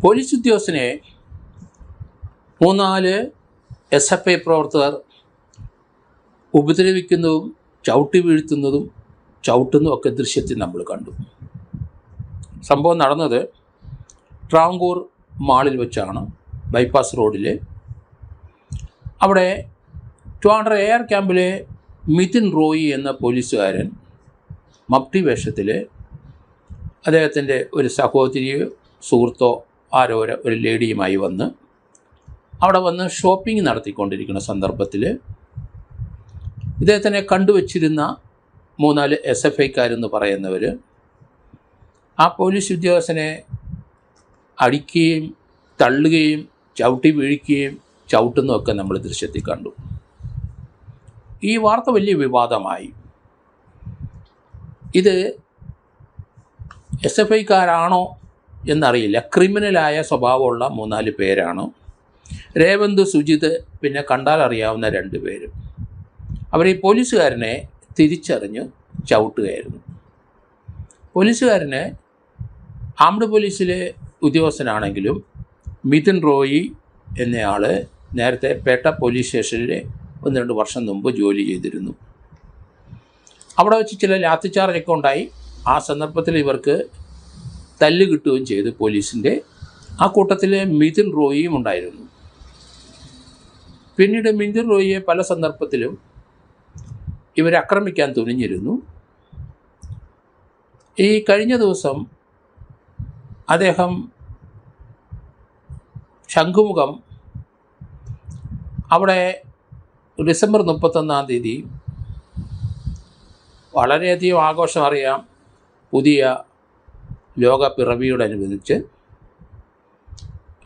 Police ഉദ്യോഗസ്ഥനെ 3-4 SFI പ്രവർത്തകർ ഉപദ്രവിക്കുന്നതും ചവിട്ടി വീഴ്ത്തുന്നതും ചവിട്ടുന്നതും ദൃശ്യത്തിൽ നമ്മൾ കണ്ടു. സംഭവം നടന്നത് ട്രാവൻകൂർ മാളിൽ വെച്ചാണ്, ബൈപ്പാസ് റോഡിൽ. അവിടെ ട്രിവാൻഡ്രം എയർ ക്യാമ്പിലെ മിഥുൻ റോയി എന്ന പോലീസുകാരൻ മഫ്തി വേഷത്തിൽ അദ്ദേഹത്തിൻ്റെ ഒരു സഹോദരിയോ സുഹൃത്തോ ആരോ ഒരു ലേഡിയുമായി അവിടെ വന്ന് ഷോപ്പിംഗ് നടത്തിക്കൊണ്ടിരിക്കുന്ന സന്ദർഭത്തിൽ ഇദ്ദേഹത്തിനെ കണ്ടുവച്ചിരുന്ന 3-4 SFIക്കാരെന്ന് പറയുന്നവർ ആ പോലീസ് ഉദ്യോഗസ്ഥനെ അടിക്കുകയും തള്ളുകയും ചവിട്ടി വീഴിക്കുകയും ചവിട്ടുന്നതൊക്കെ നമ്മൾ ദൃശ്യത്തിൽ കണ്ടു. ഈ വാർത്ത വലിയ വിവാദമായി. ഇത് SFIക്കാരാണോ എന്നറിയില്ല. ക്രിമിനലായ സ്വഭാവമുള്ള 3-4 പേരാണ്. രേവന്ത്, സുജിത്, പിന്നെ കണ്ടാൽ അറിയാവുന്ന 2 പേരും. അവർ ഈ പോലീസുകാരനെ തിരിച്ചറിഞ്ഞ് ചവിട്ടുകയായിരുന്നു. പോലീസുകാരന് ആംഡ് പോലീസിലെ ഉദ്യോഗസ്ഥനാണെങ്കിലും മിഥുൻ റോയി എന്നയാൾ നേരത്തെ പേട്ട പോലീസ് സ്റ്റേഷനിൽ 1-2 വർഷം മുമ്പ് ജോലി ചെയ്തിരുന്നു. അവിടെ വെച്ച് ചില ലാത്തിച്ചാർജൊക്കെ ഉണ്ടായി. ആ സന്ദർഭത്തിൽ ഇവർക്ക് തല്ല് കിട്ടുകയും ചെയ്തു പോലീസിൻ്റെ. ആ കൂട്ടത്തിൽ മിഥുൻ റോയിയും ഉണ്ടായിരുന്നു. പിന്നീട് മിഥുൻ റോയിയെ പല സന്ദർഭത്തിലും ഇവരെ ആക്രമിക്കാൻ തുനിഞ്ഞിരുന്നു. ഈ കഴിഞ്ഞ ദിവസം അദ്ദേഹം ശംഖുമുഖം അവിടെ ഡിസംബർ 31-ാം തീയതി വളരെയധികം ആഘോഷം അറിയാം. പുതിയ ലോക പിറവിയോടനുബന്ധിച്ച്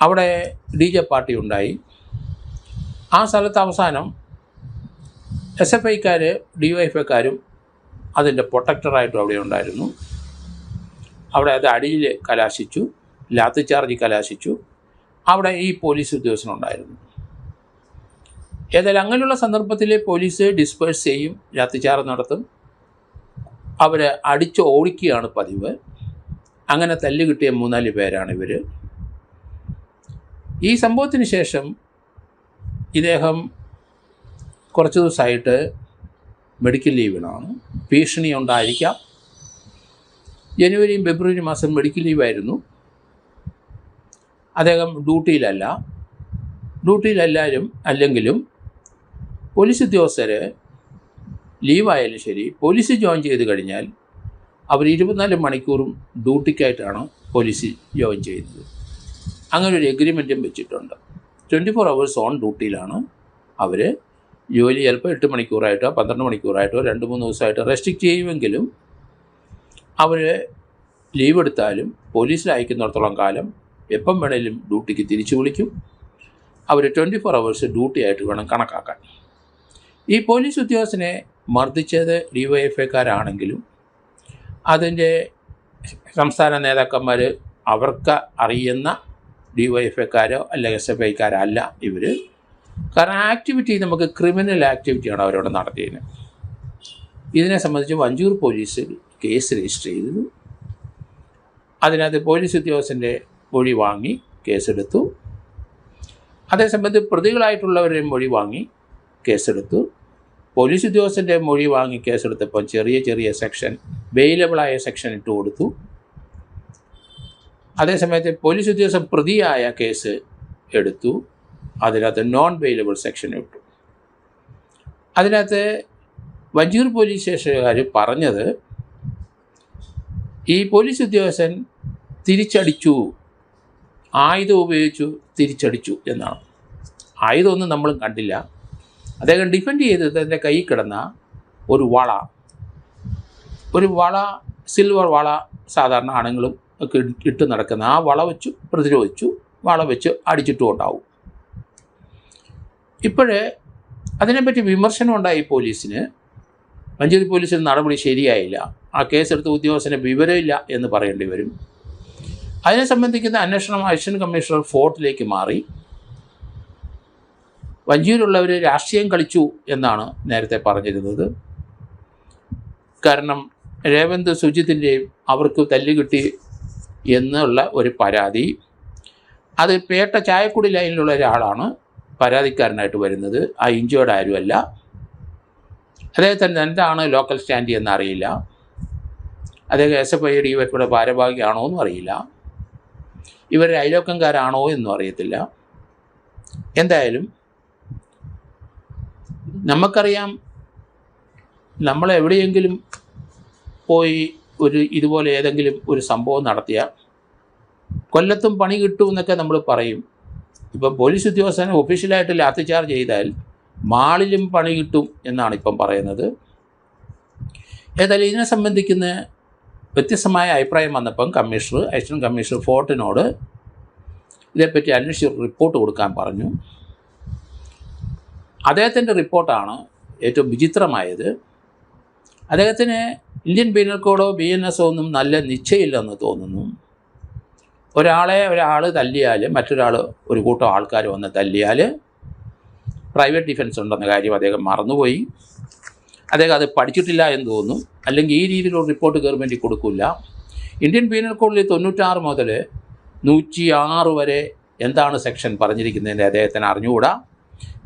അവിടെ DJ പാർട്ടി ഉണ്ടായി. ആ സ്ഥലത്ത് അവസാനം SFIക്കാർ DYFIക്കാരും അതിൻ്റെ പ്രൊട്ടക്ടറായിട്ടും അവിടെ ഉണ്ടായിരുന്നു. അവിടെ അത് അടിയിൽ കലാശിച്ചു, ലാത്തി ചാർജ് കലാശിച്ചു. അവിടെ ഈ പോലീസ് ഉദ്യോഗസ്ഥനുണ്ടായിരുന്നു. ഏതായാലും അങ്ങനെയുള്ള സന്ദർഭത്തിൽ പോലീസ് ഡിസ്പേഴ്സ് ചെയ്യും, ലാത്തിച്ചാർജ് നടത്തും. അവർ അടിച്ച് ഓടിക്കുകയാണ് പതിവ്. അങ്ങനെ തല്ല് കിട്ടിയ 3-4 പേരാണ് ഇവർ. ഈ സംഭവത്തിന് ശേഷം ഇദ്ദേഹം കുറച്ച് ദിവസമായിട്ട് മെഡിക്കൽ ലീവിനാണ്. ഭീഷണി ഉണ്ടായിരിക്കാം. ജനുവരിയും ഫെബ്രുവരി മാസം മെഡിക്കൽ ലീവായിരുന്നു. അദ്ദേഹം ഡ്യൂട്ടിയിലെല്ലാവരും അല്ലെങ്കിലും പോലീസ് ഉദ്യോഗസ്ഥർ ലീവായാലും ശരി, പോലീസ് ജോയിൻ ചെയ്ത് കഴിഞ്ഞാൽ അവർ 24 മണിക്കൂറും ഡ്യൂട്ടിക്കായിട്ടാണ് പോലീസിൽ ജോയിൻ ചെയ്യുന്നത്. അങ്ങനെ ഒരു എഗ്രിമെൻറ്റും വെച്ചിട്ടുണ്ട്. 24 hours ഓൺ ഡ്യൂട്ടിയിലാണ് അവർ. ജോലി ചിലപ്പോൾ 8 മണിക്കൂറായിട്ടോ 12 മണിക്കൂറായിട്ടോ 2-3 ദിവസമായിട്ടോ റെസ്ട്രിക്റ്റ് ചെയ്യുമെങ്കിലും അവർ ലീവ് എടുത്താലും പോലീസിൽ അയക്കുന്നിടത്തോളം കാലം എപ്പം വേണേലും ഡ്യൂട്ടിക്ക് തിരിച്ചു വിളിക്കും. അവർ 24 hours ഡ്യൂട്ടി ആയിട്ട് വേണം കണക്കാക്കാൻ. ഈ പോലീസ് ഉദ്യോഗസ്ഥനെ മർദ്ദിച്ചത് DYFIക്കാരാണെങ്കിലും അതിൻ്റെ സംസ്ഥാന നേതാക്കന്മാർ അവർക്ക് അറിയുന്ന DYFIക്കാരോ അല്ലെങ്കിൽ SFIക്കാരല്ല ഇവർ. കാരണം ആക്ടിവിറ്റി നമുക്ക് ക്രിമിനൽ ആക്ടിവിറ്റിയാണ് അവരോട് നടത്തിയത്. ഇതിനെ സംബന്ധിച്ച് വഞ്ചൂർ പോലീസ് കേസ് രജിസ്റ്റർ ചെയ്തു. അതിനകത്ത് പോലീസ് ഉദ്യോഗസ്ഥൻ്റെ മൊഴി വാങ്ങി കേസെടുത്തു. അതേസമയത്ത് പ്രതികളായിട്ടുള്ളവരുടെ മൊഴി വാങ്ങി കേസെടുത്തു. പോലീസ് ഉദ്യോഗസ്ഥൻ്റെ മൊഴി വാങ്ങി കേസെടുത്തപ്പോൾ ചെറിയ സെക്ഷൻ, വെയിലബിളായ സെക്ഷൻ ഇട്ട് കൊടുത്തു. അതേസമയത്ത് പോലീസ് ഉദ്യോഗസ്ഥൻ പ്രതിയായ കേസ് എടുത്തു. അതിനകത്ത് നോൺ വെയിലബിൾ സെക്ഷൻ ഇട്ടു. അതിനകത്ത് വഞ്ചൂർ പോലീസ് സ്റ്റേഷനുകാർ പറഞ്ഞത് ഈ പോലീസ് ഉദ്യോഗസ്ഥൻ തിരിച്ചടിച്ചു, ആയുധം ഉപയോഗിച്ചു തിരിച്ചടിച്ചു എന്നാണ്. ആയുധമൊന്നും നമ്മളും കണ്ടില്ല. അദ്ദേഹം ഡിഫെൻഡ് ചെയ്തത് അതിൻ്റെ കയ്യിൽ കിടന്ന ഒരു വള, സിൽവർ വള, സാധാരണ ആണുങ്ങളും ഒക്കെ ഇട്ട് നടക്കുന്ന ആ വള വെച്ചു പ്രതിരോധിച്ചു. വള വെച്ച് അടിച്ചിട്ടും ഉണ്ടാവും. ഇപ്പോഴേ അതിനെപ്പറ്റി വിമർശനം ഉണ്ടായി പോലീസിന്. മഞ്ചേരി പോലീസിന് നടപടി ശരിയായില്ല, ആ കേസെടുത്ത ഉദ്യോഗസ്ഥന് വിവരമില്ല എന്ന് പറയേണ്ടി വരും. അതിനെ സംബന്ധിക്കുന്ന അന്വേഷണം അസിസ്റ്റന്റ് കമ്മീഷണർ ഫോർട്ടിലേക്ക് മാറി. വഞ്ചിയിലുള്ളവർ രാഷ്ട്രീയം കളിച്ചു എന്നാണ് നേരത്തെ പറഞ്ഞിരുന്നത്. കാരണം രേവന്ത്, സുജിത്തിൻ്റെയും അവർക്ക് തല്ലുകിട്ടി എന്നുള്ള ഒരു പരാതി അത് പേട്ട ചായക്കുടി ലൈനിലുള്ള ഒരാളാണ് പരാതിക്കാരനായിട്ട് വരുന്നത്. ആ ഇഞ്ചേർഡ് ആരുമല്ല. അദ്ദേഹത്തിന് എന്താണ് ലോക്കൽ സ്റ്റാൻഡ് എന്നറിയില്ല. അദ്ദേഹം SFI DYFIയുടെ ഭാരവാഹിയാണോ എന്നും അറിയില്ല. ഇവർ അയലോക്കംകാരാണോ എന്നും അറിയത്തില്ല. എന്തായാലും നമുക്കറിയാം, നമ്മളെവിടെയെങ്കിലും പോയി ഇതുപോലെ ഏതെങ്കിലും ഒരു സംഭവം നടത്തിയാൽ കൊല്ലത്തും പണി കിട്ടും എന്നൊക്കെ നമ്മൾ പറയും. ഇപ്പം പോലീസ് ഉദ്യോഗസ്ഥനെ ഒഫീഷ്യലായിട്ട് ലാത്തി ചാർജ് ചെയ്താൽ മാളിലും പണി കിട്ടും എന്നാണ് ഇപ്പം പറയുന്നത്. ഏതായാലും ഇതിനെ സംബന്ധിക്കുന്ന വ്യത്യസ്തമായ അഭിപ്രായം വന്നപ്പം അസിസ്റ്റന്റ് കമ്മീഷണർ ഫോർട്ടിനോട് ഇതേപ്പറ്റി അന്വേഷിച്ച് റിപ്പോർട്ട് കൊടുക്കാൻ പറഞ്ഞു. അദ്ദേഹത്തിൻ്റെ റിപ്പോർട്ടാണ് ഏറ്റവും വിചിത്രമായത്. അദ്ദേഹത്തിന് ഇന്ത്യൻ പീനൽ കോഡോ BNS ഒന്നും നല്ല നിശ്ചയമില്ലെന്ന് തോന്നുന്നു. ഒരാൾ തല്ലിയാൽ, മറ്റൊരാൾ ഒരു കൂട്ടം ആൾക്കാർ വന്ന് തല്ലിയാൽ പ്രൈവറ്റ് ഡിഫൻസ് ഉണ്ടെന്ന കാര്യം അദ്ദേഹം മറന്നുപോയി. അദ്ദേഹം അത് പഠിച്ചിട്ടില്ല എന്ന് തോന്നുന്നു. അല്ലെങ്കിൽ ഈ രീതിയിലുള്ള റിപ്പോർട്ട് ഗവൺമെൻറ് കൊടുക്കില്ല. ഇന്ത്യൻ പീനൽ കോഡിൽ 96 മുതൽ 106 വരെ എന്താണ് സെക്ഷൻ പറഞ്ഞിരിക്കുന്നതിൻ്റെ അദ്ദേഹത്തിന് അറിഞ്ഞുകൂടാ.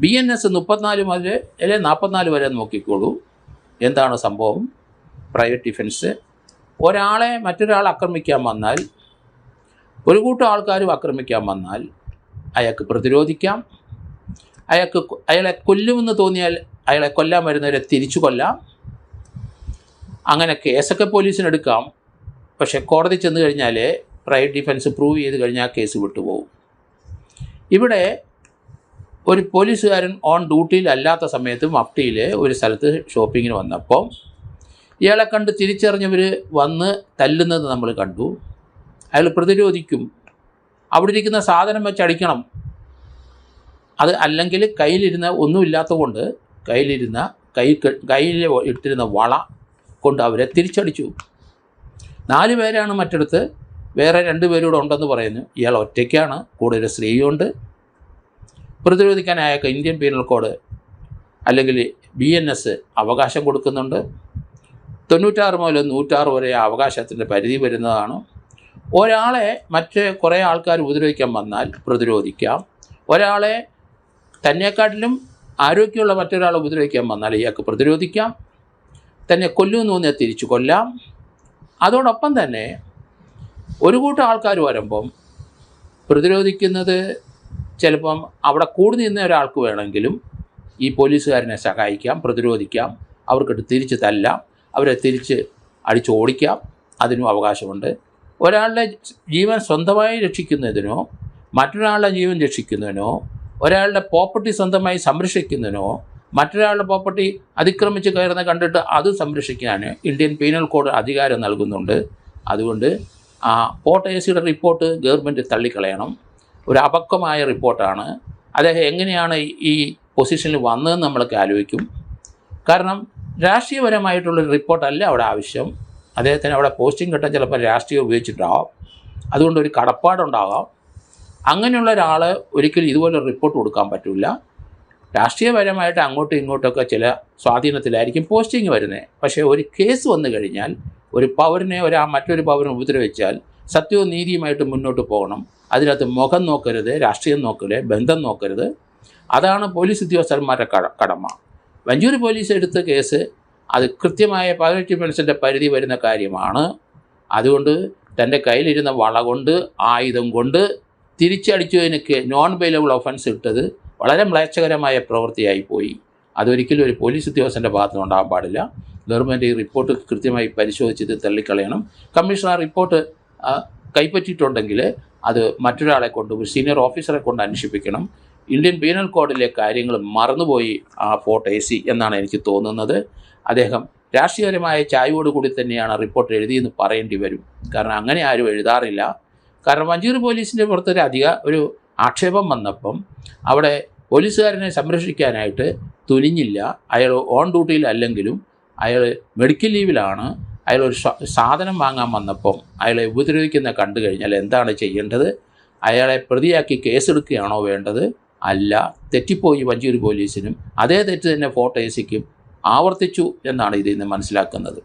BNS 34 മുതൽ 44 വരെ നോക്കിക്കോളൂ. എന്താണ് സംഭവം? Private defence. ഒരാളെ മറ്റൊരാൾ ആക്രമിക്കാൻ വന്നാൽ, ഒരു കൂട്ടം ആൾക്കാരും ആക്രമിക്കാൻ വന്നാൽ അയാൾക്ക് പ്രതിരോധിക്കാം. അയാളെ കൊല്ലുമെന്ന് തോന്നിയാൽ അയാളെ കൊല്ലാൻ വരുന്നവരെ തിരിച്ചു കൊല്ലാം. അങ്ങനെ കേസൊക്കെ പോലീസിനെടുക്കാം. പക്ഷേ കോടതി ചെന്ന് കഴിഞ്ഞാൽ പ്രൈവറ്റ് ഡിഫൻസ് പ്രൂവ് ചെയ്ത് കഴിഞ്ഞാൽ കേസ് വിട്ടുപോകും. ഇവിടെ ഒരു പോലീസുകാരൻ ഓൺ ഡ്യൂട്ടിയിൽ അല്ലാത്ത സമയത്ത് മഫ്റ്റിയിൽ ഒരു സ്ഥലത്ത് ഷോപ്പിങ്ങിന് വന്നപ്പോൾ ഇയാളെ കണ്ട് തിരിച്ചറിഞ്ഞവർ വന്ന് തല്ലുന്നത് നമ്മൾ കണ്ടു. അയാൾ പ്രതിരോധിക്കും. അവിടെ ഇരിക്കുന്ന സാധനം വെച്ചടിക്കണം. അത് അല്ലെങ്കിൽ കയ്യിലിരുന്ന ഒന്നുമില്ലാത്ത കൊണ്ട് കയ്യിൽ ഇട്ടിരുന്ന വള കൊണ്ട് അവരെ തിരിച്ചടിച്ചു. 4 പേരാണ് മറ്റടുത്ത്, വേറെ 2 പേരൂടെ ഉണ്ടെന്ന് പറയുന്നു. ഇയാൾ ഒറ്റയ്ക്കാണ്, കൂടെ ഒരു സ്ത്രീയുണ്ട്. പ്രതിരോധിക്കാൻ അയാൾക്ക് ഇന്ത്യൻ പീനൽ കോഡ് അല്ലെങ്കിൽ BNS അവകാശം കൊടുക്കുന്നുണ്ട്. 96 മുതൽ 106 വരെ അവകാശത്തിൻ്റെ പരിധി വരുന്നതാണ്. ഒരാളെ മറ്റ് കുറേ ആൾക്കാർ ഉപദ്രവിക്കാൻ വന്നാൽ പ്രതിരോധിക്കാം. ഒരാളെ തന്നെക്കാട്ടിലും ആരോഗ്യമുള്ള മറ്റൊരാളെ ഉപദ്രവിക്കാൻ വന്നാൽ ഇയാൾക്ക് പ്രതിരോധിക്കാം. തന്നെ കൊല്ലുമെന്ന് തോന്നിയാൽ തിരിച്ചു കൊല്ലാം. അതോടൊപ്പം തന്നെ ഒരു കൂട്ടം ആൾക്കാർ വരുമ്പം പ്രതിരോധിക്കുന്നത് ചിലപ്പം അവിടെ കൂടി നിന്ന ഒരാൾക്ക് വേണമെങ്കിലും ഈ പോലീസുകാരനെ സഹായിക്കാം, പ്രതിരോധിക്കാം. അവർക്കിട്ട് തിരിച്ച് തല്ലാം, അവരെ തിരിച്ച് അടിച്ചോടിക്കാം. അതിനും അവകാശമുണ്ട്. ഒരാളുടെ ജീവൻ സ്വന്തമായി രക്ഷിക്കുന്നതിനോ, മറ്റൊരാളുടെ ജീവൻ രക്ഷിക്കുന്നതിനോ, ഒരാളുടെ പ്രോപ്പർട്ടി സ്വന്തമായി സംരക്ഷിക്കുന്നതിനോ, മറ്റൊരാളുടെ പ്രോപ്പർട്ടി അതിക്രമിച്ച് കയറുന്ന കണ്ടിട്ട് അത് സംരക്ഷിക്കാൻ ഇന്ത്യൻ പീനൽ കോഡ് അധികാരം നൽകുന്നുണ്ട്. അതുകൊണ്ട് പോർട്ട് AC റിപ്പോർട്ട് ഗവൺമെൻറ് തള്ളിക്കളയണം. ഒരു അപക്വമായ റിപ്പോർട്ടാണ്. അദ്ദേഹം എങ്ങനെയാണ് ഈ പൊസിഷനിൽ വന്നതെന്ന് നമ്മളൊക്കെ ആലോചിക്കും. കാരണം രാഷ്ട്രീയപരമായിട്ടുള്ളൊരു റിപ്പോർട്ടല്ല അവിടെ ആവശ്യം. അദ്ദേഹത്തിന് അവിടെ പോസ്റ്റിംഗ് കിട്ടാൻ ചിലപ്പോൾ രാഷ്ട്രീയം ഉപയോഗിച്ചിട്ടാവാം. അതുകൊണ്ട് ഒരു കടപ്പാടുണ്ടാകാം. അങ്ങനെയുള്ള ഒരാൾ ഒരിക്കലും ഇതുപോലൊരു റിപ്പോർട്ട് കൊടുക്കാൻ പറ്റില്ല. രാഷ്ട്രീയപരമായിട്ട് അങ്ങോട്ടും ഇങ്ങോട്ടൊക്കെ ചില സ്വാധീനത്തിലായിരിക്കും പോസ്റ്റിംഗ് വരുന്നത്. പക്ഷേ ഒരു കേസ് വന്നു കഴിഞ്ഞാൽ ഒരു പൗരനെ മറ്റൊരു പൗരനെ ഉപദ്രവിച്ചാൽ സത്യവും നീതിയുമായിട്ട് മുന്നോട്ട് പോകണം. അതിനകത്ത് മുഖം നോക്കരുത്, രാഷ്ട്രീയം നോക്കരുത്, ബന്ധം നോക്കരുത്. അതാണ് പോലീസ് ഉദ്യോഗസ്ഥന്മാരുടെ കടമ. വഞ്ചൂർ പോലീസ് എടുത്ത കേസ് അത് കൃത്യമായ 18 മിനിറ്റ്സിൻ്റെ പരിധി വരുന്ന കാര്യമാണ്. അതുകൊണ്ട് തൻ്റെ കയ്യിലിരുന്ന വള കൊണ്ട്, ആയുധം കൊണ്ട് തിരിച്ചടിച്ചതിനൊക്കെ നോൺ ബെയിലബിൾ ഒഫൻസ് ഇട്ടത് വളരെ മ്ലേച്ഛകരമായ പ്രവൃത്തിയായി പോയി. അതൊരിക്കലും ഒരു പോലീസ് ഉദ്യോഗസ്ഥൻ്റെ ഭാഗത്തുനിന്ന് ഉണ്ടാകാൻ പാടില്ല. ഗവൺമെൻറ് ഈ റിപ്പോർട്ട് കൃത്യമായി പരിശോധിച്ചത് തള്ളിക്കളയണം. കമ്മീഷണർ റിപ്പോർട്ട് കൈപ്പറ്റിയിട്ടുണ്ടെങ്കിൽ അത് മറ്റൊരാളെ കൊണ്ട്, ഒരു സീനിയർ ഓഫീസറെ കൊണ്ട് അന്വേഷിപ്പിക്കണം. ഇന്ത്യൻ പീനൽ കോഡിലെ കാര്യങ്ങൾ മറന്നുപോയി പോർട്ട് AC എന്നാണ് എനിക്ക് തോന്നുന്നത്. അദ്ദേഹം രാഷ്ട്രീയപരമായ ചായ്വോടുകൂടി തന്നെയാണ് റിപ്പോർട്ട് എഴുതിയെന്ന് പറയേണ്ടി വരും. കാരണം അങ്ങനെ ആരും എഴുതാറില്ല. കാരണം വഞ്ചൂർ പോലീസിൻ്റെ പുറത്തൊരു ആക്ഷേപം വന്നപ്പം അവിടെ പോലീസുകാരനെ സംരക്ഷിക്കാനായിട്ട് തുനിഞ്ഞില്ല. അയാൾ ഓൺ ഡ്യൂട്ടിയിലല്ലെങ്കിലും അയാൾ മെഡിക്കൽ ലീവിലാണ്. അയാളൊരു സാധനം വാങ്ങാൻ വന്നപ്പം അയാളെ ഉപദ്രവിക്കുന്ന കണ്ടു കഴിഞ്ഞാൽ എന്താണ് ചെയ്യേണ്ടത്? അയാളെ പ്രതിയാക്കി കേസെടുക്കുകയാണോ വേണ്ടത്? അല്ല, തെറ്റിപ്പോയി വഞ്ചൂർ പോലീസിനും. അതേ തെറ്റ് തന്നെ ഫോർട്ട് AC ക്കും ആവർത്തിച്ചു എന്നാണ് ഇതിൽ നിന്ന് മനസ്സിലാക്കുന്നത്.